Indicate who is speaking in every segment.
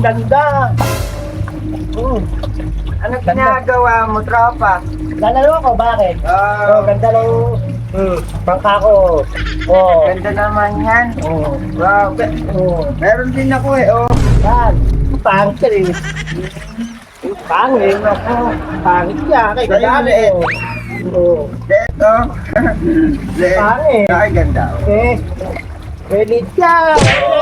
Speaker 1: Ganda.
Speaker 2: Anong ginagawa mo, tropa?
Speaker 1: Lalaro ako, bakit? Ganda lang. Bangka ko.
Speaker 2: Ganda naman yan. Wow. Meron din ako
Speaker 1: Yan. Pangit ka rin. Pangit. Pangit ka. Kaya
Speaker 2: Sa'yo,
Speaker 1: ganda
Speaker 2: liit. Liit,
Speaker 1: Pangit.
Speaker 2: Ay, ganda.
Speaker 1: Relit ka.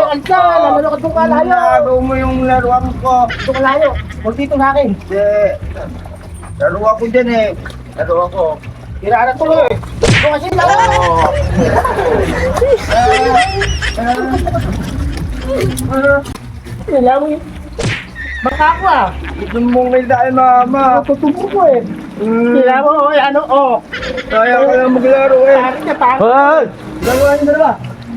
Speaker 1: Alta. Lalaro ka itong kalayo.
Speaker 2: Laro mo yung laruan ko.
Speaker 1: Itong kalayo. Huwag dito sa akin.
Speaker 2: Hindi. Laro ako dyan Laro ako.
Speaker 1: Tira na tuloy. Ito kasi laro. Kailangan mo yun. Baka ako
Speaker 2: Gusto mong dahil mama.
Speaker 1: Tutubo ko Kailangan mo,
Speaker 2: Kaya ka lang maglaro
Speaker 1: Pangit ka, pangit.
Speaker 2: Laruan nyo na ba?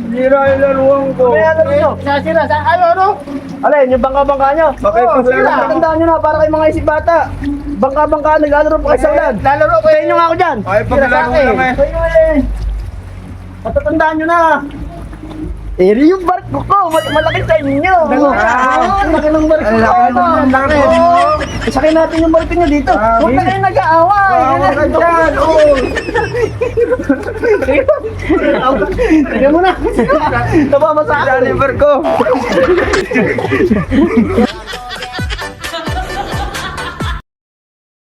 Speaker 2: Sira yung laruan ko.
Speaker 1: Kaya ano nyo? Sira, ano?
Speaker 3: Alin, yung bangka-bangka nyo?
Speaker 2: Makipaglaro.
Speaker 3: Tandaan nyo na, para kayong mga isip bata. Bangka-bangka, naglalaro pa kayo sa ulan.
Speaker 1: Lalaro ko
Speaker 3: Sa inyo nga ako dyan.
Speaker 2: Makipaglaro lang
Speaker 3: Matatandaan nyo na. Yung barko ko, malaki sa inyo. Laki ng barko ko.
Speaker 2: Ang laki.
Speaker 3: Sakay natin yung barko nyo dito. Huwag na kayo nag-aaway.
Speaker 2: Huwag ka dyan.
Speaker 3: Tignan mo na. Tabama sa akin.
Speaker 2: Deliver ko.